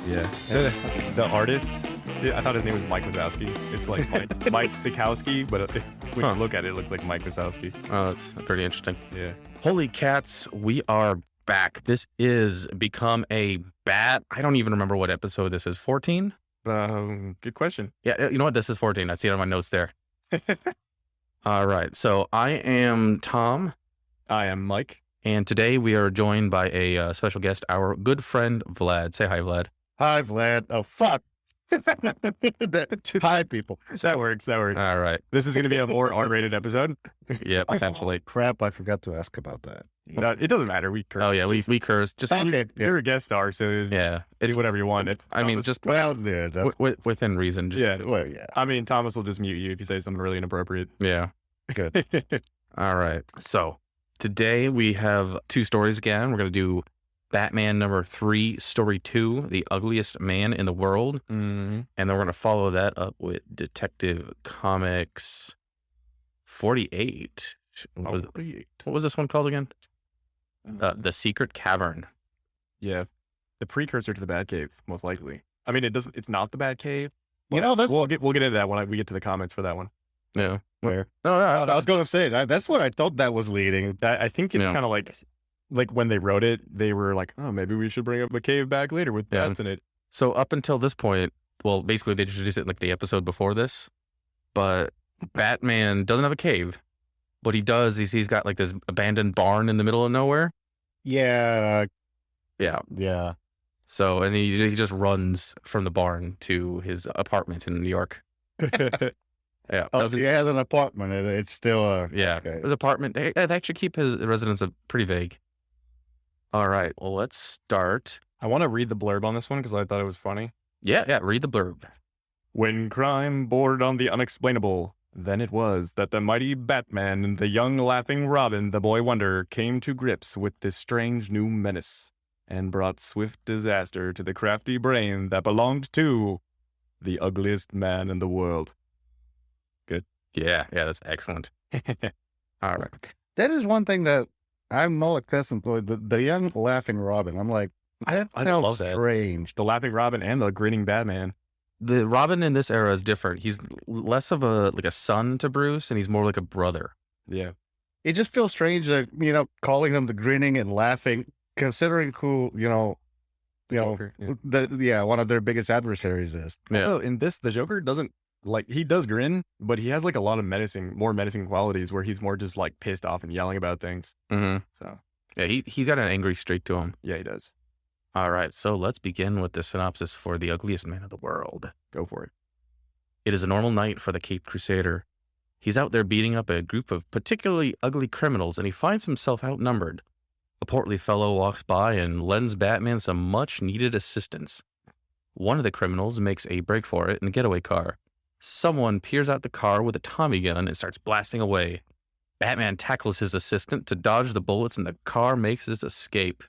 Yeah. The artist, I thought his name was Mike Wazowski. It's like Mike Sikowski, but when you look at it, it looks like Mike Wazowski. Oh, that's pretty interesting. Yeah. Holy cats, we are back. This is Become a Bat. I don't even remember what episode this is. 14? Good question. Yeah, you know what? This is 14. I see it on my notes there. All right. So I am Tom. I am Mike. And today we are joined by a special guest, our good friend Vlad. Say hi, Vlad. Hi, Vlad. Oh, fuck. Hi, people. That works. That works. All right. This is going to be a more R-rated episode. Yeah, potentially. Crap, I forgot to ask about that. No, it doesn't matter. We curse. Oh, yeah, we curse. Just Okay, You're a guest star, so yeah, do it's whatever you want. just Well, yeah, that's, within reason. Just, Yeah. well, yeah. I mean, Thomas will just mute you if you say something really inappropriate. yeah. Good. All right. So today we have two stories again. We're going to do Batman number 3, story 2, The Ugliest Man in the World. Mm-hmm. And then we're going to follow that up with Detective Comics 48. What was this one called again? The Secret Cavern. Yeah. The precursor to the Batcave, most likely. I mean, it's not the Batcave. You know, that's We'll get into that when we get to the comments for that one. Yeah. where. No, I was going to say, that's what I thought that was leading. I think it's Yeah. kind of like when they wrote it, they were like, oh, maybe we should bring up a cave back later with Yeah. bats in it. So up until this point, well, basically they introduced it in like the episode before this, but Batman doesn't have a cave. What he does is he's got like this abandoned barn in the middle of nowhere. Yeah. Yeah. Yeah. So, and he just runs from the barn to his apartment in New York. Yeah. Oh, he has an apartment. It's still Yeah. okay. His apartment, they actually keep his residence pretty vague. All right. Well, let's start. I want to read the blurb on this one because I thought it was funny. Yeah. Read the blurb. When crime bordered on the unexplainable, then it was that the mighty Batman and the young laughing Robin, the boy wonder, came to grips with this strange new menace and brought swift disaster to the crafty brain that belonged to the ugliest man in the world. Yeah. That's excellent. All right. That is one thing that I'm no accustomed to. The young laughing Robin. I'm like, that I sounds love that. strange. The laughing Robin and the grinning Batman. The Robin in this era is different. He's less of a son to Bruce, and he's more like a brother. Yeah. It just feels strange that, calling him the grinning and laughing, considering who, Joker, yeah. one of their biggest adversaries is. Yeah. Although in this, the Joker doesn't, he does grin, but he has like a lot of more menacing qualities where he's more just like pissed off and yelling about things. Mm-hmm. So, Yeah, he's got an angry streak to him. yeah, he does. All right, so let's begin with the synopsis for The Ugliest Man in the World. Go for it. It is a normal night for the Caped Crusader. He's out there beating up a group of particularly ugly criminals, and he finds himself outnumbered. A portly fellow walks by and lends Batman some much-needed assistance. One of the criminals makes a break for it in a getaway car. Someone peers out the car with a Tommy gun and starts blasting away. Batman tackles his assistant to dodge the bullets, and the car makes its escape.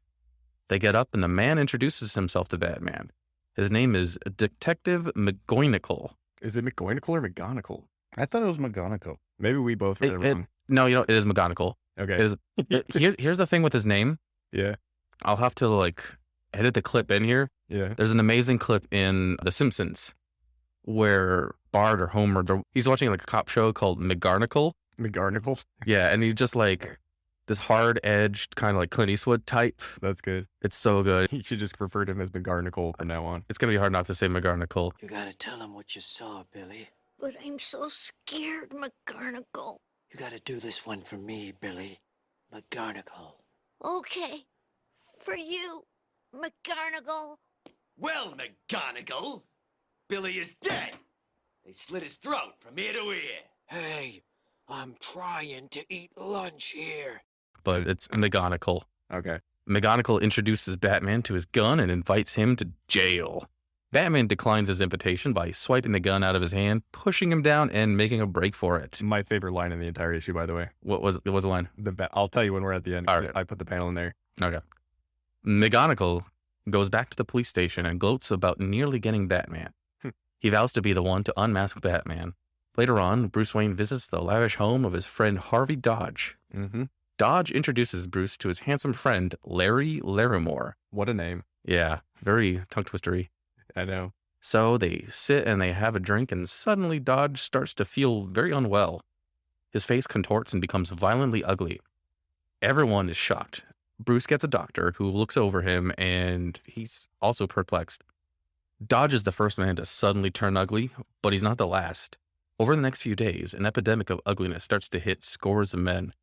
They get up, and the man introduces himself to Batman. His name is Detective McGoynicle. Is it McGoynicle or McGonagall? I thought it was McGonagall. Maybe we both read it wrong. No, it is McGonagall. Okay. Here's the thing with his name. Yeah. I'll have to edit the clip in here. Yeah. There's an amazing clip in The Simpsons where Bart or Homer, he's watching a cop show called McGarnacle. McGarnacle. Yeah, and he's just this hard-edged kind of Clint Eastwood type. That's good. It's so good. You should just refer to him as McGarnacle from now on. It's going to be hard not to say McGarnacle. You gotta tell him what you saw, Billy. But I'm so scared, McGarnagle. You gotta do this one for me, Billy. McGarnagle. Okay. For you, McGarnagle. Well, McGonagall, Billy is dead. They slit his throat from ear to ear. Hey, I'm trying to eat lunch here. But it's McGonagall. Okay. McGonagall introduces Batman to his gun and invites him to jail. Batman declines his invitation by swiping the gun out of his hand, pushing him down, and making a break for it. It's my favorite line in the entire issue, by the way. What was the line? I'll tell you when we're at the end. All right. I put the panel in there. Okay. McGonagall goes back to the police station and gloats about nearly getting Batman. He vows to be the one to unmask Batman. Later on, Bruce Wayne visits the lavish home of his friend Harvey Dodge. Mm-hmm. Dodge introduces Bruce to his handsome friend, Larry Larimore. What a name. Yeah, very tongue-twistery. I know. So they sit and they have a drink, and suddenly Dodge starts to feel very unwell. His face contorts and becomes violently ugly. Everyone is shocked. Bruce gets a doctor who looks over him, and he's also perplexed. Dodge is the first man to suddenly turn ugly, but he's not the last. Over the next few days, an epidemic of ugliness starts to hit scores of men.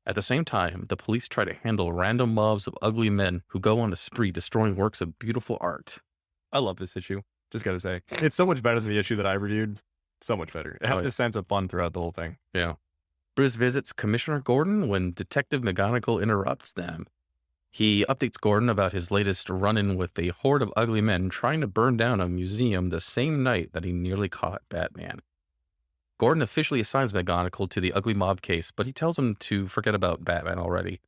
At the same time, the police try to handle random mobs of ugly men who go on a spree destroying works of beautiful art. I love this issue. Just gotta say. It's so much better than the issue that I reviewed. So much better. It had this sense of fun throughout the whole thing. Yeah. Bruce visits Commissioner Gordon when Detective McGonagall interrupts them. He updates Gordon about his latest run-in with a horde of ugly men trying to burn down a museum the same night that he nearly caught Batman. Gordon officially assigns McGonagall to the ugly mob case, but he tells him to forget about Batman already.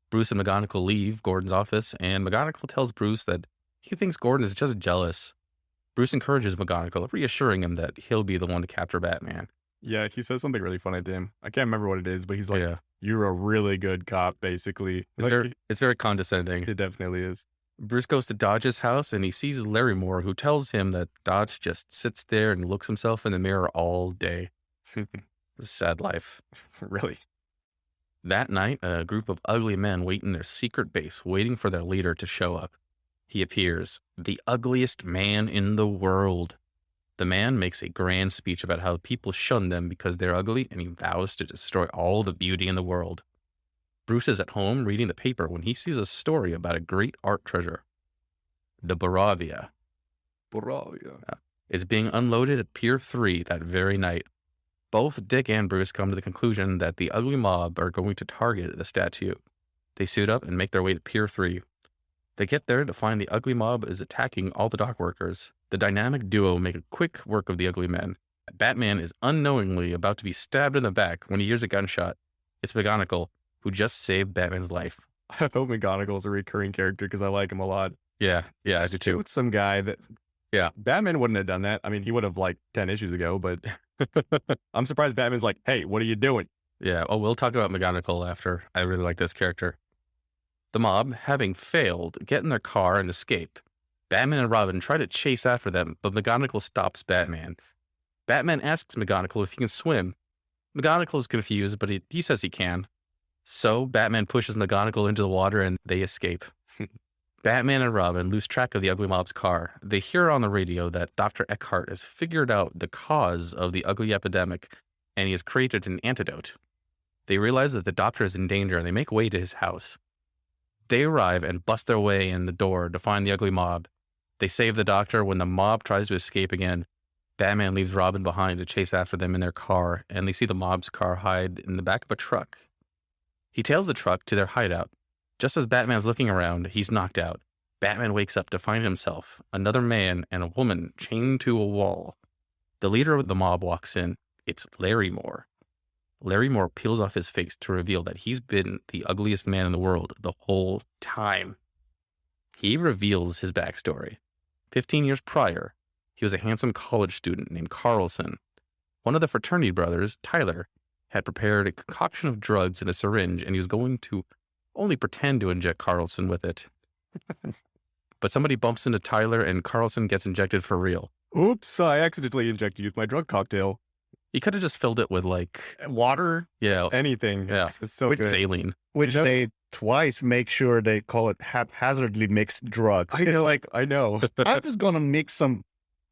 Bruce and McGonagall leave Gordon's office, and McGonagall tells Bruce that he thinks Gordon is just jealous. Bruce encourages McGonagall, reassuring him that he'll be the one to capture Batman. Yeah, he says something really funny to him. I can't remember what it is, but he's like, you're a really good cop, basically. It's very condescending. It definitely is. Bruce goes to Dodge's house and he sees Larrymore, who tells him that Dodge just sits there and looks himself in the mirror all day. It's a sad life. Really. That night, a group of ugly men wait in their secret base, waiting for their leader to show up. He appears, the ugliest man in the world. The man makes a grand speech about how people shun them because they're ugly, and he vows to destroy all the beauty in the world. Bruce is at home reading the paper when he sees a story about a great art treasure. The Boravia. It's being unloaded at Pier 3 that very night. Both Dick and Bruce come to the conclusion that the ugly mob are going to target the statue. They suit up and make their way to Pier 3. They get there to find the ugly mob is attacking all the dock workers. The dynamic duo make a quick work of the ugly men. Batman is unknowingly about to be stabbed in the back when he hears a gunshot. It's McGonagall, who just saved Batman's life. I hope McGonagall's a recurring character because I like him a lot. Yeah, I do too. With some guy that... Yeah. Batman wouldn't have done that. I mean, he would have like 10 issues ago, but I'm surprised Batman's like, hey, what are you doing? Yeah, we'll talk about McGonagall after. I really like this character. The mob, having failed, get in their car and escape. Batman and Robin try to chase after them, but McGonagall stops Batman. Batman asks McGonagall if he can swim. McGonagall is confused, but he says he can. So Batman pushes McGonagall into the water and they escape. Batman and Robin lose track of the ugly mob's car. They hear on the radio that Dr. Eckhart has figured out the cause of the ugly epidemic, and he has created an antidote. They realize that the doctor is in danger, and they make way to his house. They arrive and bust their way in the door to find the ugly mob. They save the doctor when the mob tries to escape again. Batman leaves Robin behind to chase after them in their car, and they see the mob's car hide in the back of a truck. He tails the truck to their hideout. Just as Batman's looking around, he's knocked out. Batman wakes up to find himself, another man and a woman chained to a wall. The leader of the mob walks in. It's Larrymore. Larrymore peels off his face to reveal that he's been the ugliest man in the world the whole time. He reveals his backstory. 15 years prior, he was a handsome college student named Carlson. One of the fraternity brothers, Tyler, had prepared a concoction of drugs in a syringe, and he was going to only pretend to inject Carlson with it. But somebody bumps into Tyler, and Carlson gets injected for real. Oops, I accidentally injected you with my drug cocktail. He could have just filled it with, like... water? Yeah. Anything. Yeah. It's so With good. saline. Which they twice make sure they call it haphazardly mixed drugs. I know. It's like, I know. I'm just going to mix some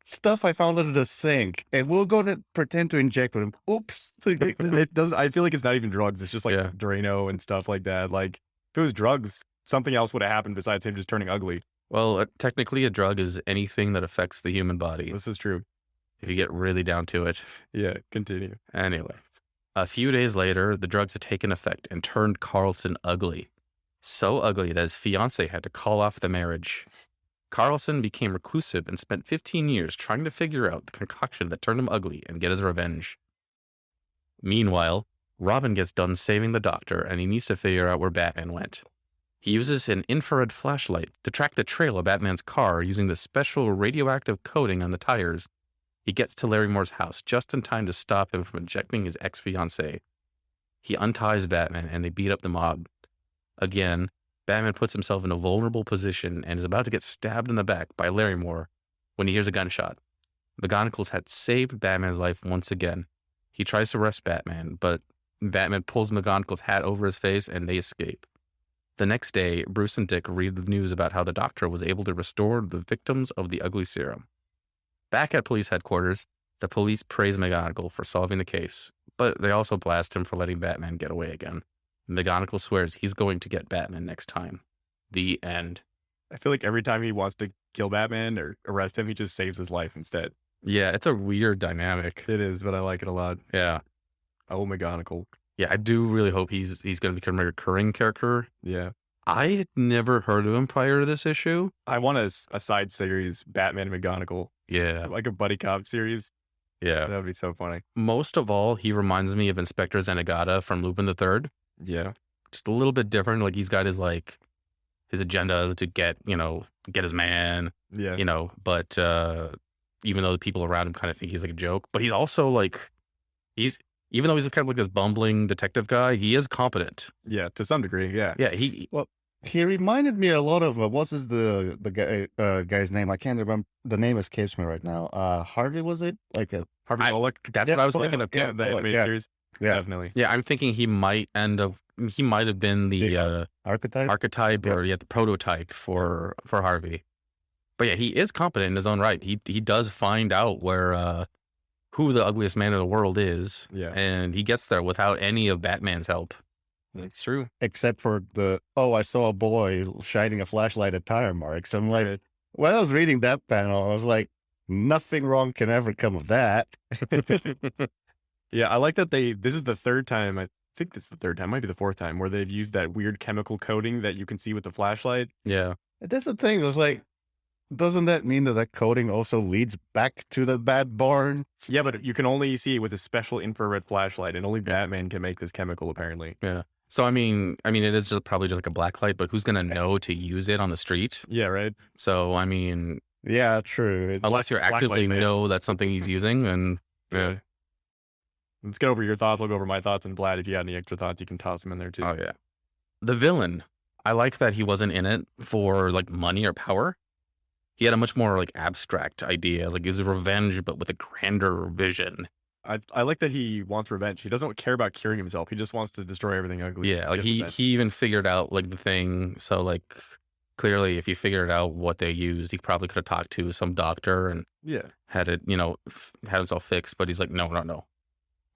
stuff I found under the sink, and we're going to pretend to inject with them. Oops. It doesn't. I feel like it's not even drugs. It's just like Yeah. Drano and stuff like that. Like, if it was drugs, something else would have happened besides him just turning ugly. Well, technically a drug is anything that affects the human body, This is true. if you get really down to it. Yeah, continue. Anyway, a few days later, the drugs had taken effect and turned Carlson ugly. So ugly that his fiancée had to call off the marriage. Carlson became reclusive and spent 15 years trying to figure out the concoction that turned him ugly and get his revenge. Meanwhile, Robin gets done saving the doctor, and he needs to figure out where Batman went. He uses an infrared flashlight to track the trail of Batman's car using the special radioactive coating on the tires. He gets to Larrymore's house just in time to stop him from injecting his ex-fiancée. He unties Batman, and they beat up the mob. Again, Batman puts himself in a vulnerable position and is about to get stabbed in the back by Larrymore when he hears a gunshot. McGonagall's had saved Batman's life once again. He tries to arrest Batman, but Batman pulls McGonagall's hat over his face and they escape. The next day, Bruce and Dick read the news about how the Doctor was able to restore the victims of the ugly serum. Back at police headquarters, the police praise McGonagall for solving the case, but they also blast him for letting Batman get away again. McGonagall swears he's going to get Batman next time. The end. I feel like every time he wants to kill Batman or arrest him, he just saves his life instead. Yeah, it's a weird dynamic. It is, but I like it a lot. Yeah. Oh, McGonagall. Yeah, I do really hope he's going to become a recurring character. Yeah. I had never heard of him prior to this issue. I want a side series, Batman and McGonagall. Yeah. Like a buddy cop series. Yeah. That would be so funny. Most of all, he reminds me of Inspector Zenigata from Lupin the Third. Yeah. Just a little bit different. Like he's got his agenda to get his man, Yeah. but even though the people around him kind of think he's like a joke, but he's also like, even though he's kind of like this bumbling detective guy, he is competent. Yeah, to some degree, yeah. Yeah, He reminded me a lot of the guy's name? I can't remember. The name escapes me right now. Harvey, was it? Harvey Bullock. That's Yeah, what I was Bullock, thinking of too. yeah. The animated yeah. series. Yeah. Definitely. Yeah, I'm thinking he might have been the Archetype. archetype or the prototype for Harvey. But yeah, he is competent in his own right. He does find out where who the ugliest man in the world is. Yeah. And he gets there without any of Batman's help. That's true. Except for I saw a boy shining a flashlight at tire marks. I'm like, when I was reading that panel, I was like, nothing wrong can ever come of that. Yeah, I like that this is the third time, I think this is the third time, might be the fourth time, where they've used that weird chemical coating that you can see with the flashlight. Yeah. That's the thing. It was like, doesn't that mean that coating also leads back to the Bat Barn? Yeah, but you can only see it with a special infrared flashlight, and only Batman can make this chemical, apparently. Yeah. So I mean, it is probably just like a black light, but who's gonna know to use it on the street? Yeah, right? So I mean, Yeah, true. unless you black actively light, man. know that's something he's using, and Yeah. Let's get over your thoughts. I'll go over my thoughts, and Vlad, if you got any extra thoughts, you can toss them in there too. oh yeah, the villain. I like that he wasn't in it for like money or power. He had a much more like abstract idea, like it was revenge, but with a grander vision. I like that he wants revenge. He doesn't care about curing himself. He just wants to destroy everything ugly. Yeah, like Get he revenge. even figured out like the thing. So like clearly, if he figured out what they used, he probably could have talked to some doctor and Yeah. had it, had himself fixed. But he's like, no,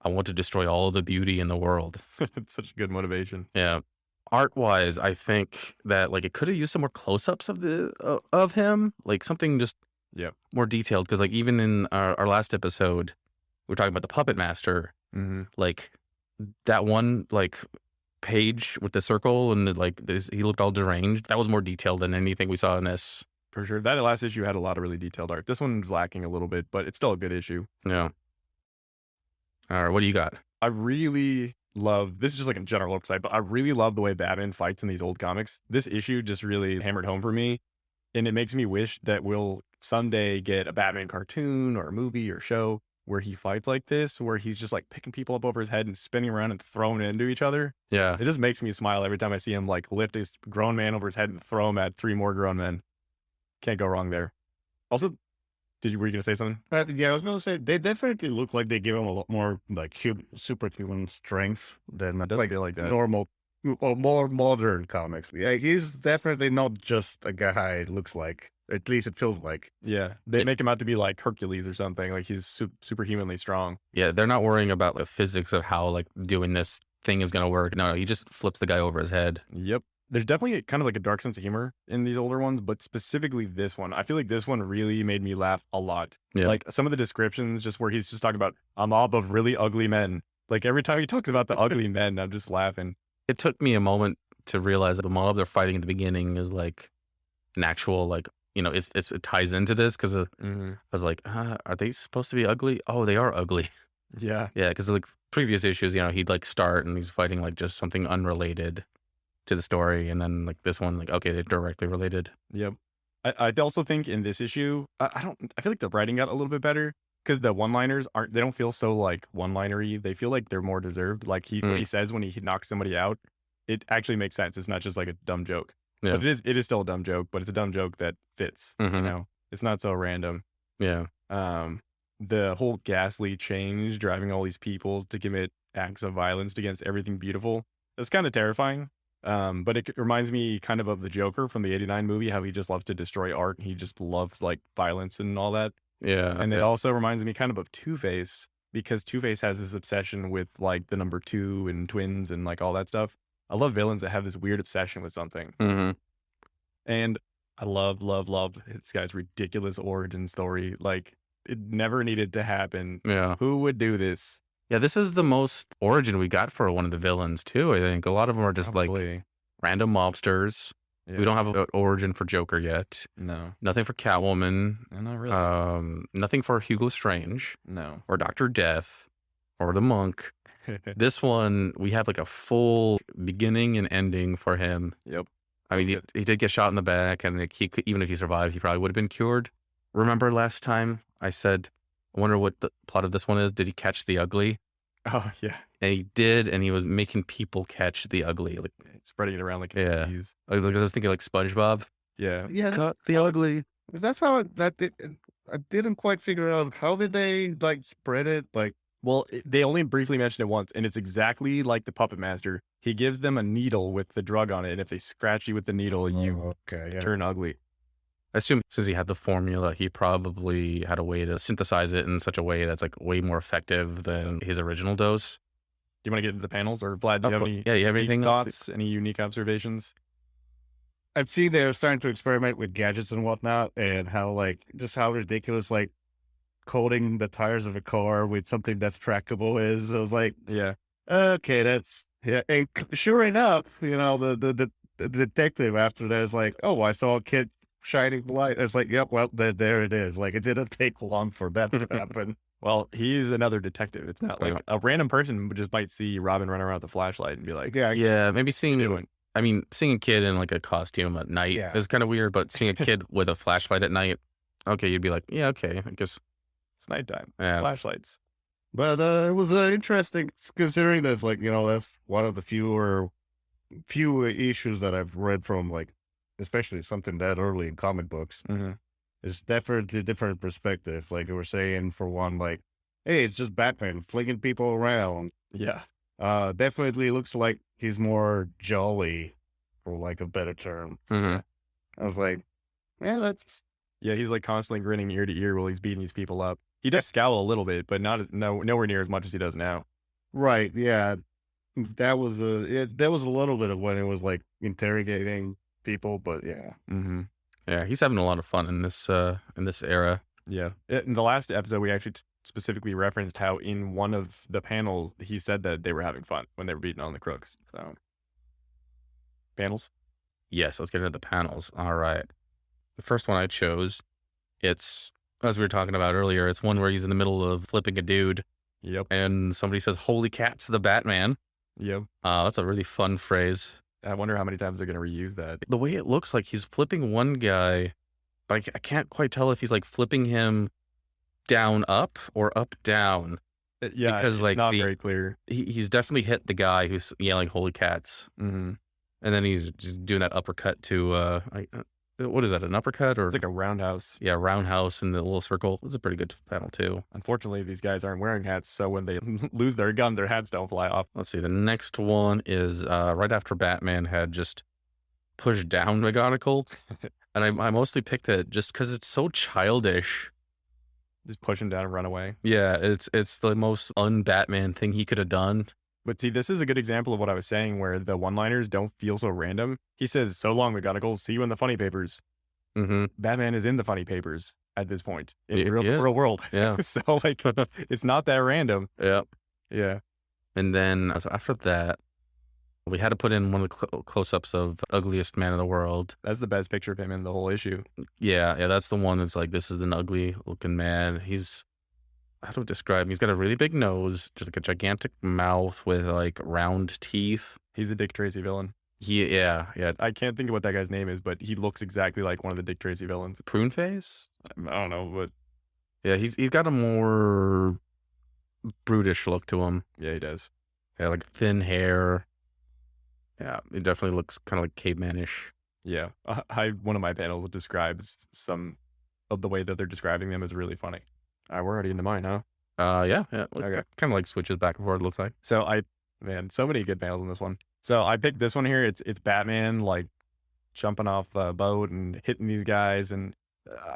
I want to destroy all the beauty in the world. It's such a good motivation. Yeah. Art wise, I think that like it could have used some more close ups of him, like something just Yeah. more detailed. Because like even in our last episode, we were talking about the Puppet Master. Mm-hmm. Like that one like page with the circle and like this, he looked all deranged. That was more detailed than anything we saw in this. For sure. That last issue had a lot of really detailed art. This one's lacking a little bit, but it's still a good issue. Yeah. All right, what do you got? I really love, this is just like a general upside, but I really love the way Batman fights in these old comics. This issue just really hammered home for me. And it makes me wish that we'll someday get a Batman cartoon or a movie or show where he fights like this, where he's just like picking people up over his head and spinning around and throwing into each other. Yeah. It just makes me smile every time I see him like lift this grown man over his head and throw him at 3 more grown men. Can't go wrong there. Also, were you going to say something? Yeah, I was gonna say they definitely look like they give him a lot more like superhuman strength than It doesn't feel like that. normal or more modern comics. Yeah, he's definitely not just a guy. It looks like, at least it feels like. Yeah, they make him out to be like Hercules or something. Like he's superhumanly strong. Yeah, they're not worrying about the physics of how like doing this thing is gonna work. No, he just flips the guy over his head. Yep. There's definitely kind of like a dark sense of humor in these older ones, but specifically this one, I feel like this one really made me laugh a lot. Yeah. Like some of the descriptions, just where he's just talking about a mob of really ugly men. Like every time he talks about the ugly men, I'm just laughing. It took me a moment to realize that the mob they're fighting at the beginning is like an actual like it ties into this because I was like, are they supposed to be ugly? Oh, they are ugly. Yeah. Yeah, because like previous issues, he'd like start and he's fighting like just something unrelated to the story, and then like this one, like okay, they're directly related. Yep. I also think in this issue, I feel like the writing got a little bit better because the one-liners they don't feel so like one-linery. They feel like they're more deserved. Like what he says when he knocks somebody out, it actually makes sense. It's not just like a dumb joke. Yeah. But it is still a dumb joke, but it's a dumb joke that fits, Mhm. you know? It's not so random. Yeah. The whole ghastly change, driving all these people to commit acts of violence against everything beautiful. It's kind of terrifying. But it reminds me kind of the Joker from the '89 movie, how he just loves to destroy art. He just loves like violence and all that. Yeah. And it also reminds me kind of Two-Face, because Two-Face has this obsession with like the number two and twins and like all that stuff. I love villains that have this weird obsession with something. Mm-hmm. And I love this guy's ridiculous origin story. Like, it never needed to happen. Yeah. Who would do this? Yeah, this is the most origin we got for one of the villains, too. I think a lot of them are just like Probably. random mobsters. Yeah. We don't have an origin for Joker yet. No, Nothing for Catwoman. not really. Nothing for Hugo Strange No. or Dr. Death or the Monk. This one, we have like a full beginning and ending for him. Yep. I mean, That's he did get shot in the back, and like, even if he survived, he probably would have been cured. Remember last time I said, I wonder what the plot of this one is? Did he catch the ugly? Oh, yeah. And he did, and he was making people catch the ugly. Like, Spreading it around like a Yeah. disease. I was thinking like SpongeBob. Yeah. Yeah, Cut the ugly. that's how I didn't quite figure out how did they like spread it. Like, Well, they only briefly mentioned it once, and it's exactly like the Puppet Master. He gives them a needle with the drug on it, and if they scratch you with the needle, you okay, yeah. turn ugly. I assume since he had the formula, he probably had a way to synthesize it in such a way that's like way more effective than his original dose. Do you want to get into the panels, or Vlad? Do you have any? Yeah, you have unique anything else? thoughts? Any unique observations? I've seen they're starting to experiment with gadgets and whatnot, and how like just how ridiculous like coating the tires of a car with something that's trackable is. I was like, Yeah. okay, that's yeah. And sure enough, you know, the detective after that is like, oh, I saw a kid shining the light. It's like, yep, well, there it is. Like, it didn't take long for that to happen. Well, he's another detective. It's not like Yeah. a random person just might see Robin run around with a flashlight and be like, Yeah, Yeah, maybe seeing doing? I mean, seeing a kid in like a costume at night Yeah. is kind of weird, but seeing a kid with a flashlight at night, okay, you'd be like, yeah, okay, I guess. It's nighttime. Yeah. Flashlights. But it was interesting considering that's like, you know, that's one of the few issues that I've read from, like, especially something that early in comic books. Mm-hmm. It's definitely a different perspective. Like you were saying, for one, like, hey, it's just Batman flinging people around. Yeah. Definitely looks like he's more jolly, for like a better term. Mhm. I was like, yeah, that's Yeah, he's like constantly grinning ear to ear while he's beating these people up. He does scowl a little bit, but nowhere near as much as he does now. right. Yeah, that was that was a little bit of when it was like interrogating people, but yeah. Mm-hmm. Yeah, he's having a lot of fun in this era. Yeah. In the last episode, we actually specifically referenced how in one of the panels, he said that they were having fun when they were beating on the crooks. So, panels? Yes, let's get into the panels. All right. The first one I chose, it's, as we were talking about earlier, it's one where he's in the middle of flipping a dude Yep. and somebody says, "Holy cats, the Batman." Yep. That's a really fun phrase. I wonder how many times they're going to reuse that. The way it looks like he's flipping one guy, but I can't quite tell if he's like flipping him down up or up down. Yeah, Because, it's like, not the- very clear. He's definitely hit the guy who's yelling "Holy cats," Mm-hmm. and then he's just doing that uppercut to what is that? An uppercut or It's like a roundhouse. yeah, roundhouse in the little circle. It's a pretty good panel too. Unfortunately, these guys aren't wearing hats, so when they lose their gun, their hats don't fly off. Let's see. The next one is right after Batman had just pushed down McGonagall, and I mostly picked it just because it's so childish. Just push him down and run away. Yeah, it's the most un-Batman thing he could have done. But see, this is a good example of what I was saying, where the one-liners don't feel so random. He says, "So long, McGonagall. See you in the funny papers." Mm-hmm. Batman is in the funny papers at this point in Yeah. real world. Yeah. So like, it's not that random. Yeah. Yeah. And then so after that, we had to put in one of the close-ups of Ugliest Man in the World. That's the best picture of him in the whole issue. Yeah, that's the one that's like, this is an ugly-looking man. He's, how do I describe him? He's got a really big nose, just like a gigantic mouth with like round teeth. He's a Dick Tracy villain. Yeah. I can't think of what that guy's name is, but he looks exactly like one of the Dick Tracy villains. Prune face? I don't know, but Yeah, he's got a more brutish look to him. yeah, he does. Yeah, like thin hair. Yeah, he definitely looks kind of like cavemanish. Yeah. One of my panels describes some of the way that they're describing them is really funny. All right, we're already into mine, huh? Yeah. Okay. Kind of like switches back and forth, it looks like. So man, so many good panels in this one. So I picked this one here. It's Batman like jumping off a boat and hitting these guys, and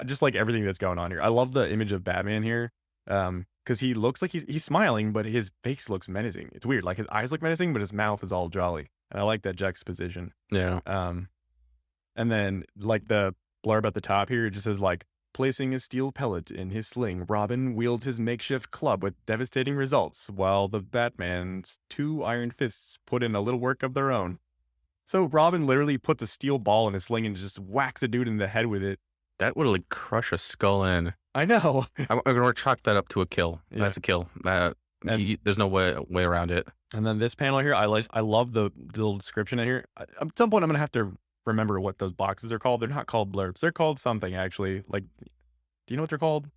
just like everything that's going on here. I love the image of Batman here, because he looks like he's smiling, but his face looks menacing. It's weird. Like his eyes look menacing, but his mouth is all jolly, and I like that juxtaposition. Yeah. And then like the blurb at the top here, it just says like, placing a steel pellet in his sling, Robin wields his makeshift club with devastating results, while the Batman's 2 iron fists put in a little work of their own. So Robin literally puts a steel ball in his sling and just whacks a dude in the head with it. That would like crush a skull in. I know. I'm going to chalk that up to a kill. Yeah. That's a kill. And- There's no way around it. And then this panel here, I love the little description in here. At some point, I'm going to have to remember what those boxes are called. They're not called blurbs. They're called something, actually. Like, do you know what they're called?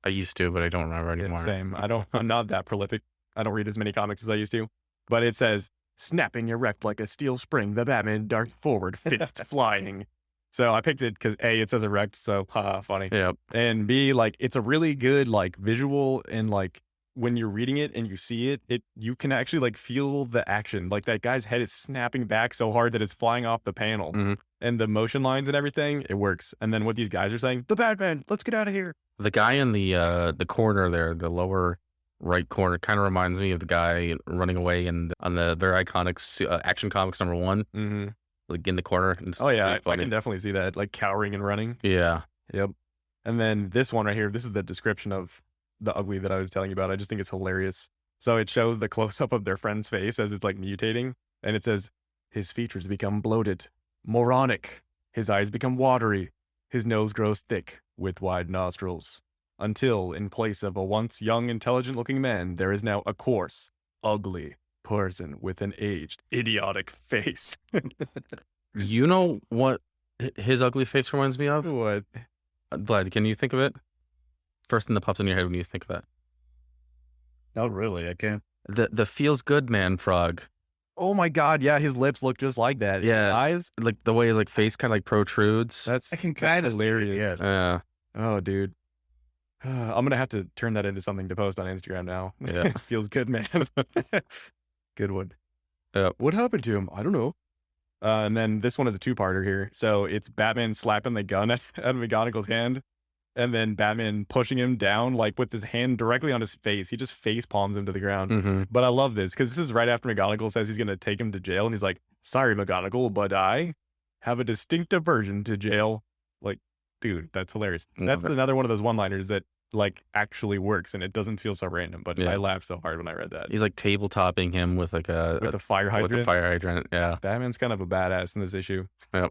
I used to, but I don't remember anymore. Same. I'm not that prolific. I don't read as many comics as I used to. But it says, snapping erect like a steel spring, the Batman darts forward, fists flying. So I picked it because A, it says erect, so haha, funny. Yeah. And B, like, it's a really good, like, visual, and like, when you're reading it and you see it, you can actually like feel the action. Like that guy's head is snapping back so hard that it's flying off the panel. Mhm. And the motion lines and everything, it works. And then what these guys are saying, the Batman, let's get out of here. The guy in the corner there, the lower right corner, kind of reminds me of the guy running away on the very iconic Action Comics #1, Mm-hmm. like in the corner. It's Oh yeah, really I funny. can definitely see that, like cowering and running. Yeah. Yep. And then this one right here, this is the description of the ugly that I was telling you about. I just think it's hilarious. So it shows the close-up of their friend's face as it's like mutating, and it says, his features become bloated, moronic, his eyes become watery, his nose grows thick with wide nostrils, until in place of a once young, intelligent-looking man, there is now a coarse, ugly person with an aged, idiotic face. You know what his ugly face reminds me of? What? Vlad, can you think of it? First thing that pops in your head when you think of that. Oh, really? I can't. The feels good man frog. Oh my god, yeah, his lips look just like that. Yeah. His eyes? Like the way his like face kind of like protrudes. That's I can kind of hilarious. Yeah. Yeah. Oh, dude. I'm gonna have to turn that into something to post on Instagram now. Yeah. Feels good, man. Good one. Yep. What happened to him? I don't know. And then this one is a 2-parter here. So it's Batman slapping the gun at McGonagall's hand, and then Batman pushing him down, like with his hand directly on his face. He just face palms him to the ground. Mm-hmm. But I love this because this is right after McGonagall says he's going to take him to jail. And he's like, sorry, McGonagall, but I have a distinct aversion to jail. Like, dude, that's hilarious. That's Love it. another one of those one-liners that like actually works, and it doesn't feel so random. But Yeah. I laughed so hard when I read that. He's like tabletopping him with like With the fire hydrant. with the fire hydrant. Yeah. Batman's kind of a badass in this issue. Yep.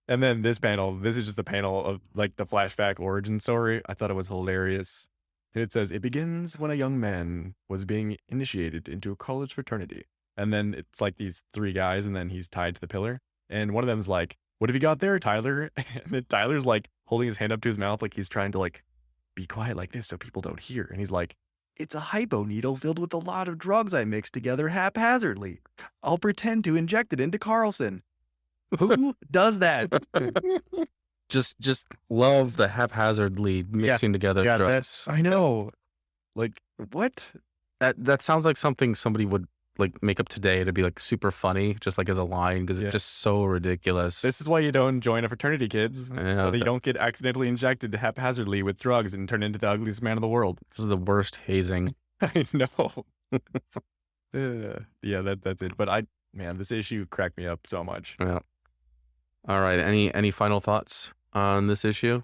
And then this panel, this is just the panel of like the flashback origin story. I thought it was hilarious. And it says, it begins when a young man was being initiated into a college fraternity. And then it's like these 3 guys, and then he's tied to the pillar. And one of them's like, what have you got there, Tyler? And then Tyler's like holding his hand up to his mouth like he's trying to like be quiet like this so people don't hear. And he's like, it's a hypo needle filled with a lot of drugs I mixed together haphazardly. I'll pretend to inject it into Carlson. Who does that? Just love the haphazardly mixing together Yeah, drugs. that's I know. Like, what? That sounds like something somebody would like make up today to be like super funny, just like as a line, because Yeah. it's just so ridiculous. This is why you don't join a fraternity, kids. Yeah, So that you that- don't get accidentally injected haphazardly with drugs and turn into the ugliest man in the world. This is the worst hazing. I know. Yeah, that's it. But man, this issue cracked me up so much. Yeah. All right. Any final thoughts on this issue?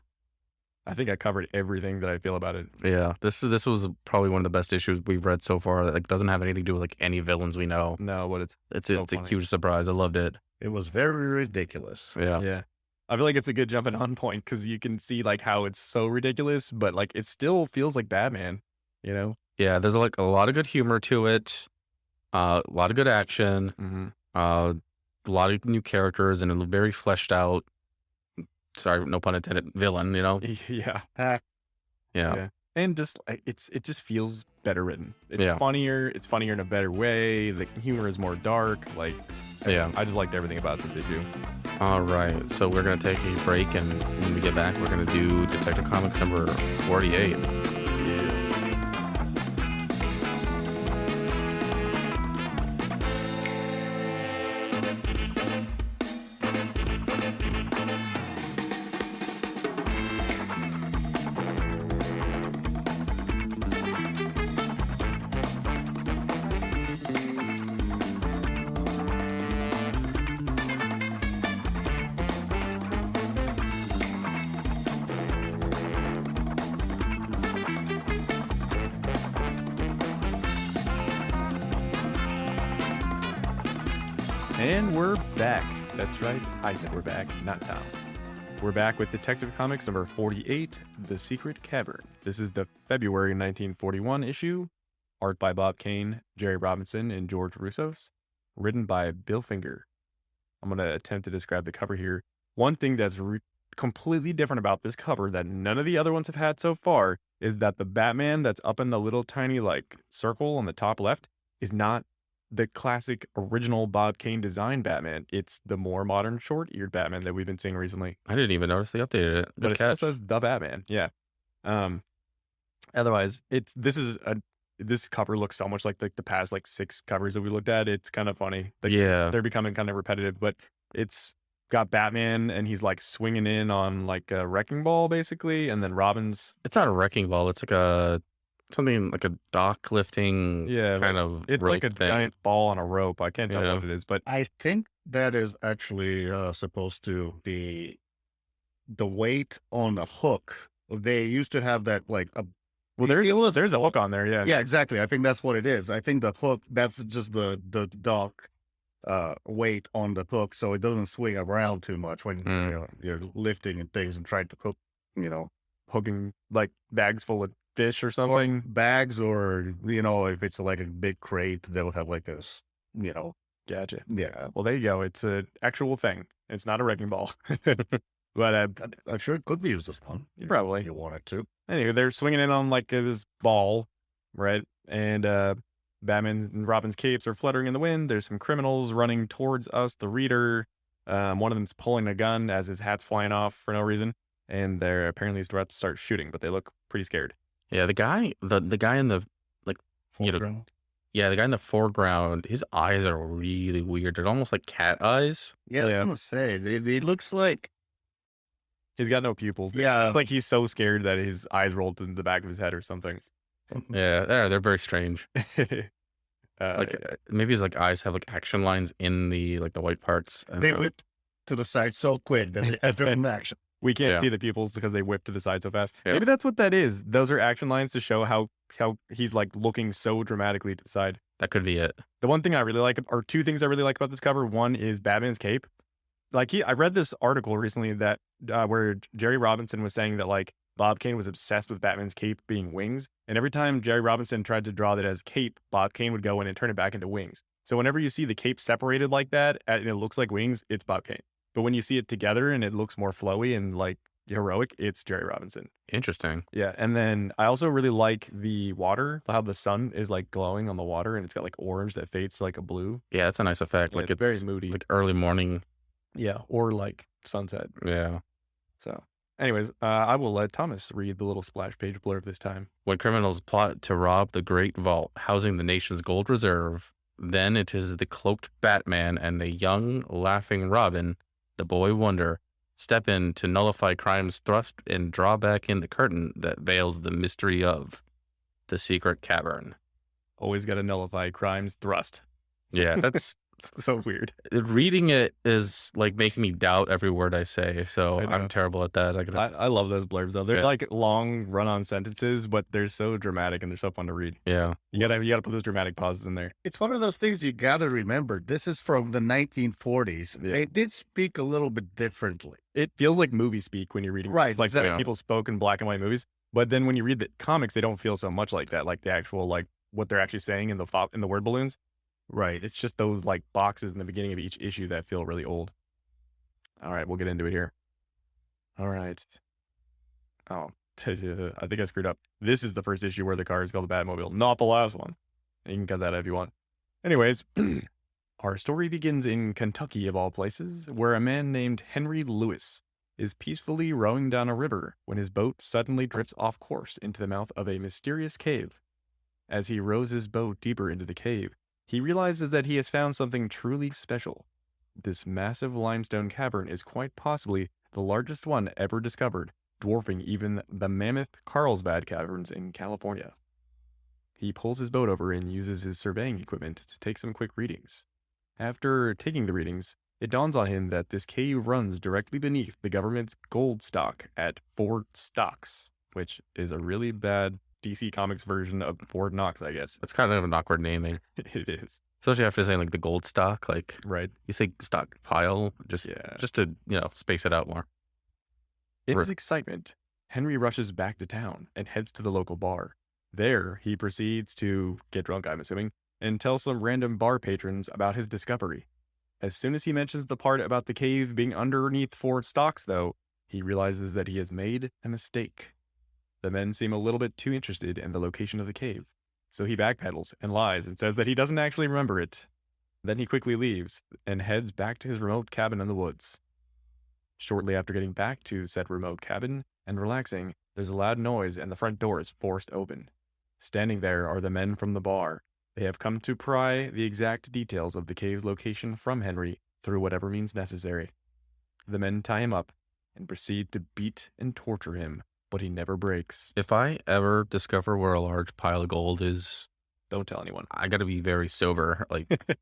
I think I covered everything that I feel about it. Yeah. This was probably one of the best issues we've read so far. That like doesn't have anything to do with like any villains we know. No, but It's So it's a funny. huge surprise. I loved it. It was very ridiculous. Yeah. yeah. I feel like it's a good jumping on point because you can see like how it's so ridiculous, but like it still feels like Batman, you know? Yeah. There's like a lot of good humor to it. A lot of good action. Mm-hmm. A lot of new characters and a very fleshed out. Sorry, no pun intended. Villain. You know. Yeah. Ah, Yeah. And just it just feels better written. It's Yeah. funnier. It's funnier in a better way. The humor is more dark. Like, Yeah. I just liked everything about this issue. All right, so we're going to take a break, and when we get back, we're going to do Detective Comics number 48. And we're back. That's right. I said we're back, not Tom. We're back with Detective Comics number 48, The Secret Cavern. This is the February 1941 issue, art by Bob Kane, Jerry Robinson, and George Russos, written by Bill Finger. I'm going to attempt to describe the cover here. One thing that's completely different about this cover that none of the other ones have had so far is that the Batman that's up in the little tiny circle on the top left is not the classic original Bob Kane design Batman. It's the more modern short-eared Batman that we've been seeing recently. I didn't even notice they updated it. But it still says the Batman. Yeah. Otherwise, this cover looks so much like the past 6 covers that we looked at. It's kind of funny. Yeah. They're becoming kind of repetitive, but it's got Batman and he's swinging in on a wrecking ball basically, and then Robin's. It's not a wrecking ball. It's something like a dock lifting kind of it's rope like a thing. giant ball on a rope. I can't tell what it is, but I think that is actually supposed to be the weight on the hook. They used to have that there's a hook on there. Yeah, exactly. I think that's what it is. I think the hook, that's just the dock weight on the hook, so it doesn't swing around too much when you're lifting and things and trying to cook, hooking bags full of fish or something. Or bags, or if it's a big crate, they'll have Gotcha. Yeah. Well, there you go. It's an actual thing. It's not a wrecking ball. But I'm sure it could be used as one. Probably. You want it to. Anyway, they're swinging in on this ball, right? And Batman and Robin's capes are fluttering in the wind. There's some criminals running towards us, the reader. One of them's pulling a gun as his hat's flying off for no reason, and they're apparently about to start shooting, but they look pretty scared. Yeah, the guy in the Foreground. the guy in the foreground, his eyes are really weird. They're almost like cat eyes. Yeah, I was gonna say it looks like He's got no pupils. Yeah. It's like he's so scared that his eyes rolled into the back of his head or something. Yeah, they're very strange. Maybe his eyes have action lines in the the white parts. they whipped to the side so quick that they had their own action. We can't Yeah. see the pupils because they whip to the side so fast. Yeah. Maybe that's what that is. Those are action lines to show how he's looking so dramatically to the side. That could be it. The one thing I really like, or two things I really like about this cover, one is Batman's cape. I read this article recently that where Jerry Robinson was saying that Bob Kane was obsessed with Batman's cape being wings, and every time Jerry Robinson tried to draw that as cape, Bob Kane would go in and turn it back into wings. So whenever you see the cape separated like that and it looks like wings, it's Bob Kane. But when you see it together and it looks more flowy and heroic, it's Jerry Robinson. Interesting. Yeah, and then I also really like the water, how the sun is glowing on the water, and it's got orange that fades to a blue. Yeah, that's a nice effect. Yeah, it's very moody. Early morning. Yeah, or sunset. Yeah. So, anyways, I will let Thomas read the little splash page blurb this time. When criminals plot to rob the Great Vault, housing the nation's gold reserve, then it is the cloaked Batman and the young, laughing Robin, the boy wonder, step in to nullify crimes thrust and draw back in the curtain that veils the mystery of the secret cavern. Always got to nullify crimes thrust. Yeah, that's so weird. reading it is making me doubt every word I say. So I know. I'm terrible at that. I love those blurbs though. They're Yeah. long run-on sentences, but they're so dramatic and they're so fun to read. Yeah. You gotta put those dramatic pauses in there. It's one of those things you gotta remember. This is from the 1940s. Yeah. They did speak a little bit differently. It feels like movie speak when you're reading. Right, It's like exactly. people spoke in black and white movies. But then when you read the comics, they don't feel so much like that. Like the actual what they're actually saying in the word balloons. Right. It's just those boxes in the beginning of each issue that feel really old. All right, we'll get into it here. All right. Oh, I think I screwed up. This is the first issue where the car is called the Batmobile, not the last one. You can cut that if you want. Anyways, Our story begins in Kentucky, of all places, where a man named Henry Lewis is peacefully rowing down a river when his boat suddenly drifts off course into the mouth of a mysterious cave. As he rows his boat deeper into the cave, he realizes that he has found something truly special. This massive limestone cavern is quite possibly the largest one ever discovered, dwarfing even the mammoth Carlsbad caverns in California. He pulls his boat over and uses his surveying equipment to take some quick readings. After taking the readings, it dawns on him that this cave runs directly beneath the government's gold stock at Fort Stocks, which is a really bad DC Comics version of Fort Knox, I guess. It's kind of an awkward naming, It is. especially after saying like the gold stock. Like Right. you say stockpile, just to space it out more. In his Right. excitement, Henry rushes back to town and heads to the local bar. There, he proceeds to get drunk, I'm assuming, and tell some random bar patrons about his discovery. As soon as he mentions the part about the cave being underneath Fort Stocks, though, he realizes that he has made a mistake. The men seem a little bit too interested in the location of the cave, so he backpedals and lies and says that he doesn't actually remember it. Then he quickly leaves and heads back to his remote cabin in the woods. Shortly after getting back to said remote cabin and relaxing, there's a loud noise and the front door is forced open. Standing there are the men from the bar. They have come to pry the exact details of the cave's location from Henry through whatever means necessary. The men tie him up and proceed to beat and torture him, but he never breaks. If I ever discover where a large pile of gold is, Don't tell anyone. I got to be very sober, like at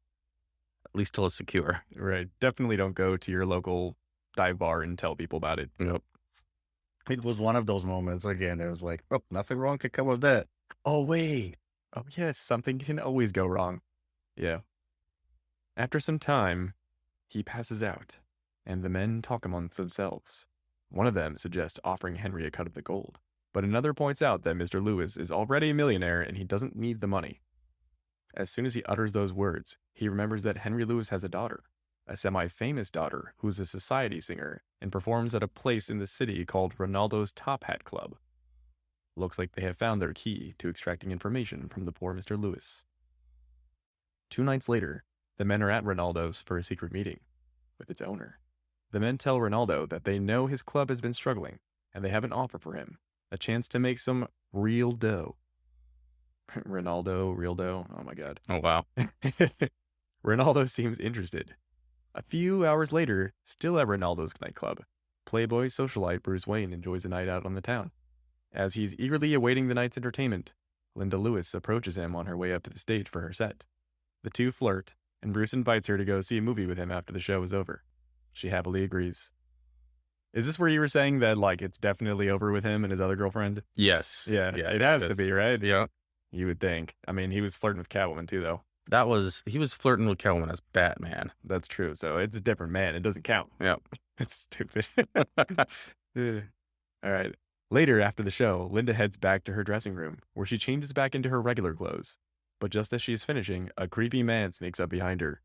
least till it's secure. Right. Definitely don't go to your local dive bar and tell people about it. Yep. It was one of those moments. Again, it was like, oh, nothing wrong could come of that. Oh, wait. Oh, yes, something can always go wrong. Yeah. After some time, he passes out, and the men talk amongst themselves. One of them suggests offering Henry a cut of the gold, but another points out that Mr. Lewis is already a millionaire and he doesn't need the money. As soon as he utters those words, he remembers that Henry Lewis has a daughter, a semi-famous daughter who's a society singer and performs at a place in the city called Ronaldo's Top Hat Club. Looks like they have found their key to extracting information from the poor Mr. Lewis. 2 nights later, the men are at Ronaldo's for a secret meeting with its owner. The men tell Ronaldo that they know his club has been struggling, and they have an offer for him, a chance to make some real dough. Ronaldo, real dough? Oh my god. Oh wow. Ronaldo seems interested. A few hours later, still at Ronaldo's nightclub, Playboy socialite Bruce Wayne enjoys a night out on the town. As he's eagerly awaiting the night's entertainment, Linda Lewis approaches him on her way up to the stage for her set. The two flirt, and Bruce invites her to go see a movie with him after the show is over. She happily agrees. Is this where you were saying that, like, it's definitely over with him and his other girlfriend? Yes. Yeah, Yes, it has to yes. be, right? Yeah. You would think. I mean, he was flirting with Catwoman too, though. He was flirting with Catwoman as Batman. That's true. So it's a different man. It doesn't count. Yep. It's stupid. Ugh. All right. Later, after the show, Linda heads back to her dressing room, where she changes back into her regular clothes. But just as she is finishing, a creepy man sneaks up behind her.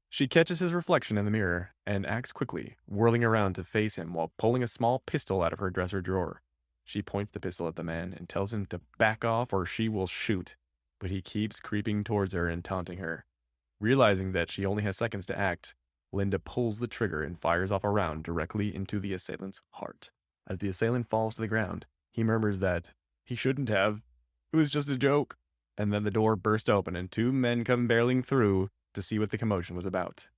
She catches his reflection in the mirror and acts quickly, whirling around to face him while pulling a small pistol out of her dresser drawer. She points the pistol at the man and tells him to back off or she will shoot, but he keeps creeping towards her and taunting her. Realizing that she only has seconds to act, Linda pulls the trigger and fires off a round directly into the assailant's heart. As the assailant falls to the ground, he murmurs that he shouldn't have. It was just a joke. And then the door bursts open and 2 men come barreling through to see what the commotion was about.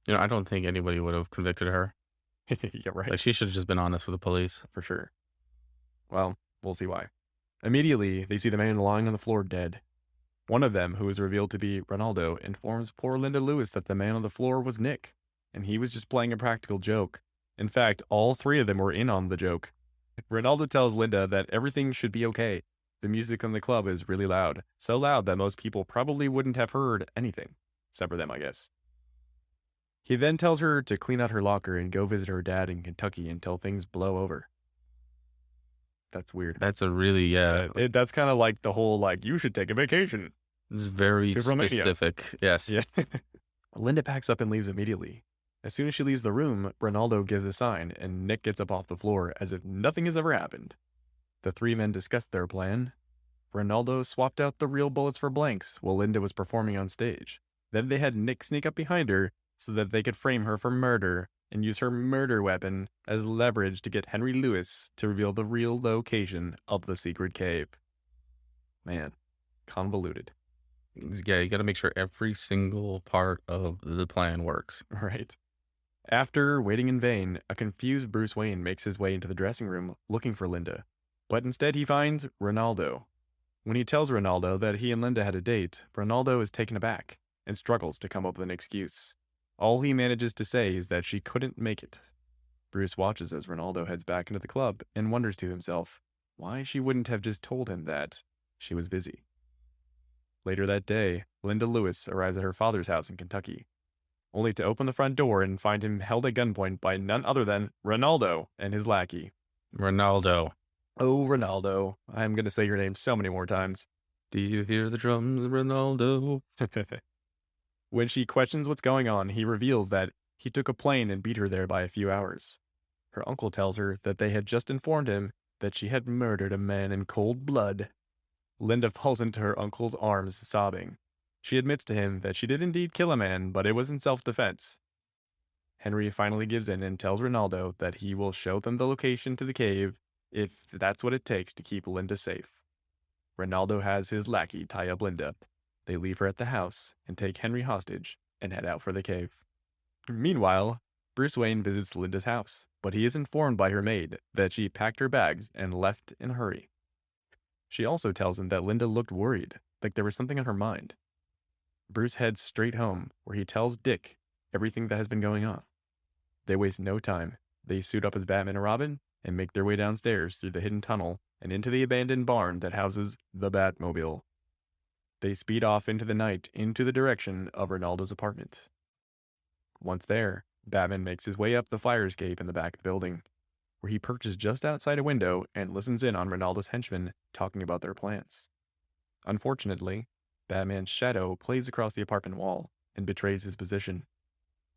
I don't think anybody would have convicted her. Yeah, right. Like she should have just been honest with the police. For sure. Well, we'll see why. Immediately, they see the man lying on the floor dead. One of them, who is revealed to be Ronaldo, informs poor Linda Lewis that the man on the floor was Nick, and he was just playing a practical joke. In fact, all 3 of them were in on the joke. Ronaldo tells Linda that everything should be okay. The music in the club is really loud, so loud that most people probably wouldn't have heard anything, except for them, I guess. He then tells her to clean out her locker and go visit her dad in Kentucky until things blow over. That's weird. That's a really That's kind of like the whole, like, you should take a vacation. it's very You're from India. specific. Yes. Yeah. Linda packs up and leaves immediately. As soon as she leaves the room, Ronaldo gives a sign, and Nick gets up off the floor as if nothing has ever happened. The 3 men discussed their plan. Ronaldo swapped out the real bullets for blanks while Linda was performing on stage. Then they had Nick sneak up behind her so that they could frame her for murder and use her murder weapon as leverage to get Henry Lewis to reveal the real location of the secret cave. Man, convoluted. Yeah, you got to make sure every single part of the plan works. Right. After waiting in vain, a confused Bruce Wayne makes his way into the dressing room looking for Linda. But instead he finds Ronaldo. When he tells Ronaldo that he and Linda had a date, Ronaldo is taken aback and struggles to come up with an excuse. All he manages to say is that she couldn't make it. Bruce watches as Ronaldo heads back into the club and wonders to himself why she wouldn't have just told him that she was busy. Later that day, Linda Lewis arrives at her father's house in Kentucky, only to open the front door and find him held at gunpoint by none other than Ronaldo and his lackey. Ronaldo. Oh, Ronaldo. I'm going to say your name so many more times. Do you hear the drums, Ronaldo? When she questions what's going on, he reveals that he took a plane and beat her there by a few hours. Her uncle tells her that they had just informed him that she had murdered a man in cold blood. Linda falls into her uncle's arms, sobbing. She admits to him that she did indeed kill a man, but it was in self-defense. Henry finally gives in and tells Ronaldo that he will show them the location to the cave if that's what it takes to keep Linda safe. Ronaldo has his lackey tie up Linda. They leave her at the house and take Henry hostage and head out for the cave. Meanwhile, Bruce Wayne visits Linda's house, but he is informed by her maid that she packed her bags and left in a hurry. She also tells him that Linda looked worried, like there was something on her mind. Bruce heads straight home, where he tells Dick everything that has been going on. They waste no time. They suit up as Batman and Robin and make their way downstairs through the hidden tunnel and into the abandoned barn that houses the Batmobile. They speed off into the night into the direction of Ronaldo's apartment. Once there, Batman makes his way up the fire escape in the back of the building, where he perches just outside a window and listens in on Ronaldo's henchmen talking about their plans. Unfortunately, Batman's shadow plays across the apartment wall and betrays his position,